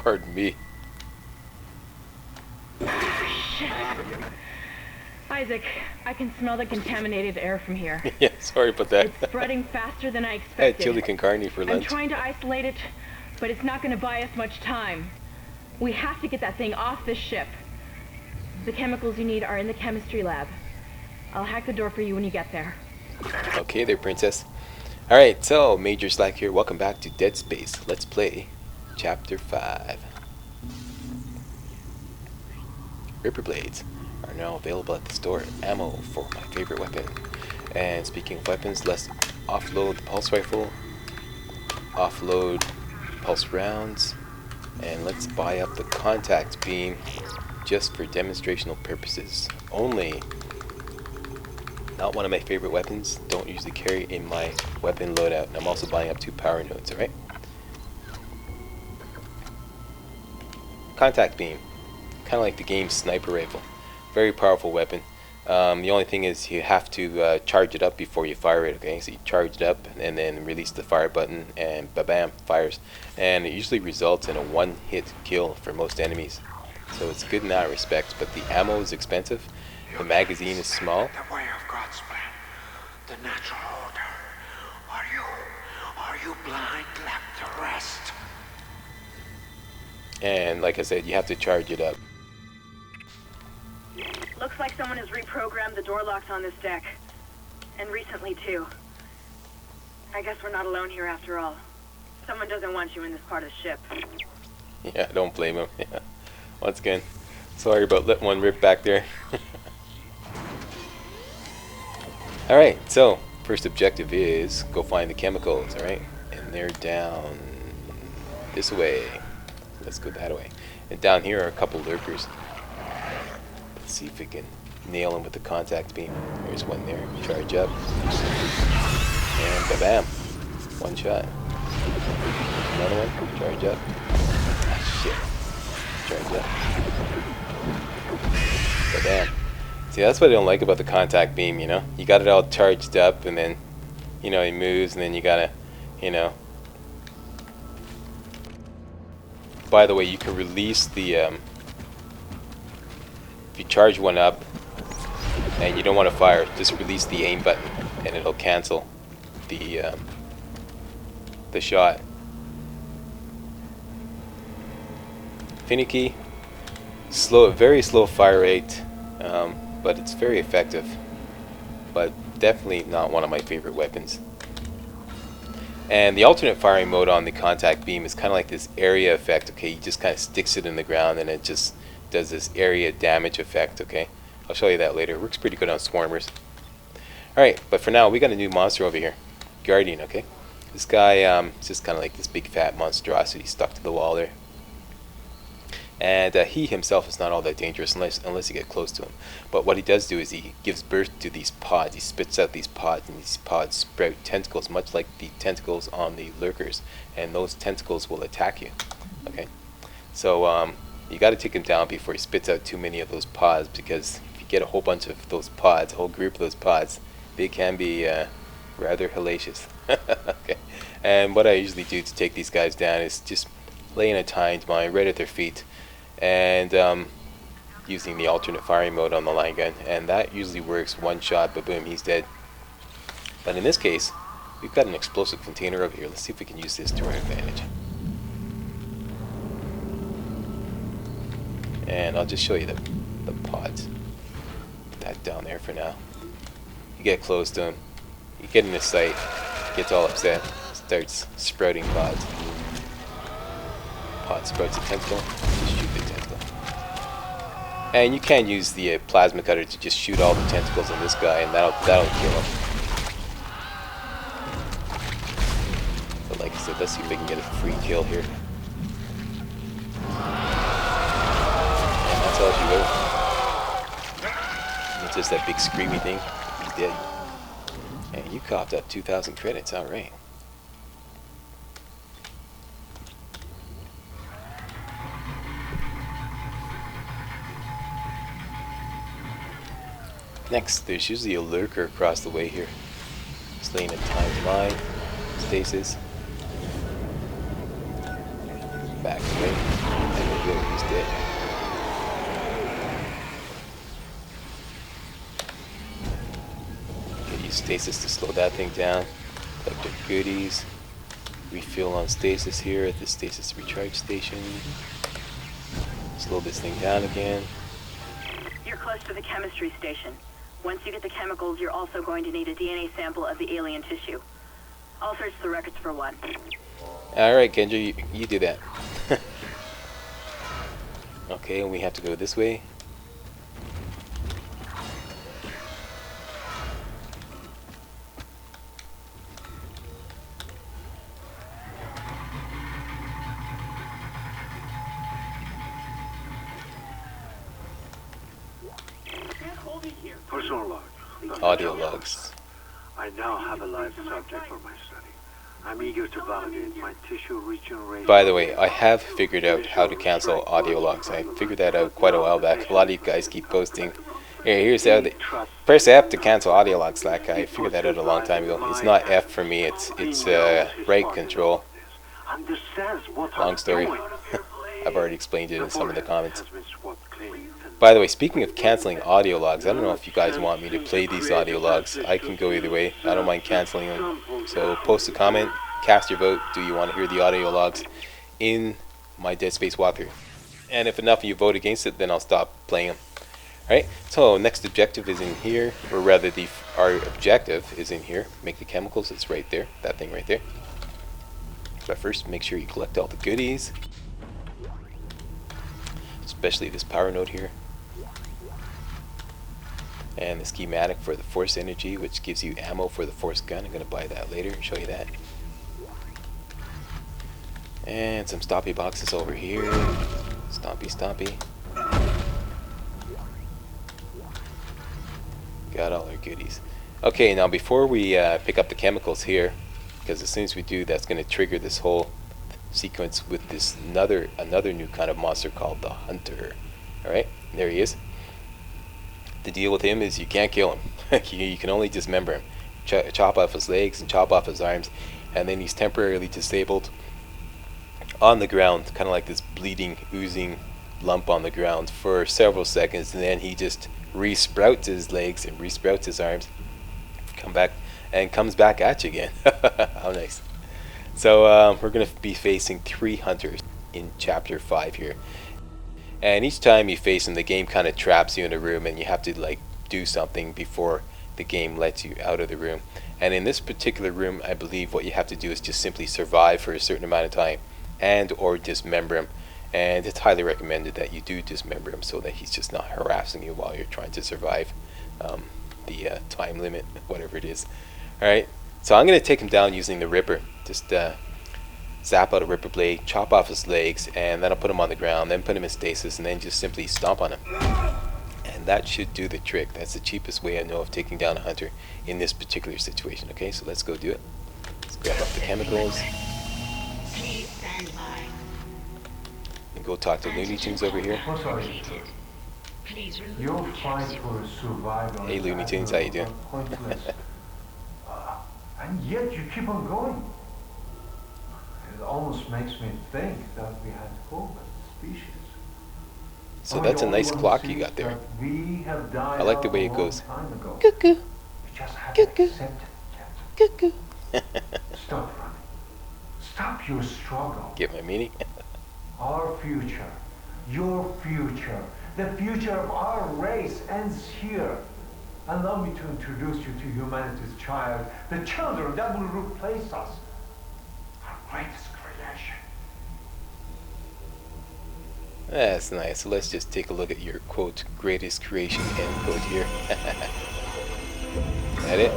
Pardon me. Shit. Isaac, I can smell the contaminated air from here. Yeah, sorry about that. It's spreading faster than I I had expected. chili con carne for I'm lunch. trying to isolate it, but it's not going to buy us much time. We have to get that thing off this ship. The chemicals you need are in the chemistry lab. I'll hack the door for you when you get there. Okay there, princess. Alright, so Major Slack here. Welcome back to Dead Space. Let's play Chapter 5. Ripper blades are now available at the store. Ammo for my favorite weapon. And speaking of weapons, let's offload the pulse rifle, offload pulse rounds, and let's buy up the contact beam just for demonstrational purposes only. Not one of my favorite weapons. Don't usually carry in my weapon loadout. And I'm also buying up 2 power nodes, alright? Contact beam. Kind of like the game's sniper rifle. Very powerful weapon. The only thing is you have to charge it up before you fire it, okay? So you charge it up and then release the fire button and ba-bam, fires. And it usually results in a one-hit kill for most enemies. So it's good in that respect, but the ammo is expensive. The magazine is small. The way of God's plan, the natural order. Are you blind left to rest? And like I said, you have to charge it up. Looks like someone has reprogrammed the door locks on this deck. And recently, too. I guess we're not alone here after all. Someone doesn't want you in this part of the ship. Yeah, don't blame him. Yeah. Once again, sorry about letting one rip back there. Alright, so first objective is go find the chemicals, alright? And they're down this way. Let's go that way. And down here are a couple lurkers. Let's see if we can nail them with the contact beam. There's one there. Charge up. And ba-bam. One shot. Another one. Charge up. Ah, shit. Charge up. Ba-bam. See, that's what I don't like about the contact beam, you know? You got it all charged up and then, you know, it moves and then you gotta, you know. By the way, you can release the, if you charge one up and you don't want to fire, just release the aim button and it'll cancel the shot. Finicky, slow, very slow fire rate, but it's very effective. But definitely not one of my favorite weapons. And the alternate firing mode on the contact beam is kind of like this area effect, okay? You just kind of sticks it in the ground and it just does this area damage effect, okay? I'll show you that later. It works pretty good on swarmers. Alright, but for now, we got a new monster over here. Guardian, okay? This guy is just kind of like this big fat monstrosity stuck to the wall there. And he himself is not all that dangerous unless you get close to him. But what he does do is he gives birth to these pods. He spits out these pods, and these pods sprout tentacles, much like the tentacles on the lurkers. And those tentacles will attack you. Okay, so you got to take him down before he spits out too many of those pods, because if you get a whole bunch of those pods, a whole group of those pods, they can be rather hellacious. Okay, and what I usually do to take these guys down is just lay in a timed mine right at their feet. And using the alternate firing mode on the line gun, and that usually works. One shot, but boom, he's dead. But in this case, we've got an explosive container over here. Let's see if we can use this to our advantage. And I'll just show you the pods. Put that down there for now. You get close to him, you get in his sight, gets all upset, starts sprouting pods. Pod sprouts a tentacle, just shoot the tentacle. And you can use the plasma cutter to just shoot all the tentacles on this guy, and that'll kill him. But like I said, let's see if we can get a free kill here. And that's all she wrote. It's just that big screamy thing. He's dead. And you coughed up 2,000 credits, alright. Next, there's usually a lurker across the way here. Just laying a timed mine. Stasis. Back away. He's dead. Okay, use stasis to slow that thing down. Collect our goodies. Refill on stasis here at the stasis recharge station. Slow this thing down again. You're close to the chemistry station. Once you get the chemicals, you're also going to need a DNA sample of the alien tissue. I'll search the records for one. Alright, Kendra, you do that. Okay, and we have to go this way. Personal log. Audio logs. I now have a live subject for my study. I'm eager to validate my tissue regeneration. By the way, I have figured out how to cancel audio logs. I figured that out quite a while back. A lot of you guys keep posting. Here's how they press F to cancel audio logs. Slack. I figured that out a long time ago. It's not F for me. It's right control. Long story. I've already explained it in some of the comments. By the way, speaking of canceling audio logs, I don't know if you guys want me to play these audio logs. I can go either way. I don't mind canceling them. So post a comment, cast your vote. Do you want to hear the audio logs in my Dead Space walkthrough? And if enough of you vote against it, then I'll stop playing them. Alright, so next objective is in here, or rather our objective is in here. Make the chemicals, it's right there, that thing right there. But first, make sure you collect all the goodies. Especially this power node here. And the schematic for the force energy, which gives you ammo for the force gun. I'm going to buy that later and show you that. And some stoppy boxes over here. Stompy, stompy. Got all our goodies. Okay, now before we pick up the chemicals here, because as soon as we do, that's going to trigger this whole sequence with this another new kind of monster called the Hunter. Alright, there he is. The deal with him is you can't kill him. You can only dismember him. Chop off his legs and chop off his arms, and then he's temporarily disabled on the ground, kind of like this bleeding, oozing lump on the ground for several seconds, and then he just resprouts his legs and resprouts his arms, comes back at you again. How nice. So we're going to be facing 3 hunters in chapter 5 here. And each time you face them, the game kind of traps you in a room and you have to like do something before the game lets you out of the room. And in this particular room, I believe what you have to do is just simply survive for a certain amount of time and or dismember him. And it's highly recommended that you do dismember him so that he's just not harassing you while you're trying to survive the time limit, whatever it is. Alright, so I'm going to take him down using the Ripper. Just zap out a Ripper blade, chop off his legs, and then I'll put him on the ground, then put him in stasis, and then just simply stomp on him. And that should do the trick. That's the cheapest way I know of taking down a hunter in this particular situation. Okay, so let's go do it. Let's grab up the chemicals. And go talk to Looney Tunes over here. Your fight for survival. Hey Looney Tunes, how you doing? And yet you keep on going. It almost makes me think that we had hope as a species. So that's a nice clock you got there. I like the way it goes. Cuckoo. Cuckoo. Cuckoo. Stop running. Stop your struggle. Get my meaning? Our future, your future, the future of our race ends here. Allow me to introduce you to humanity's child, the children that will replace us. Our greatest creation. That's nice. So let's just take a look at your quote, greatest creation, end quote here. Is that it?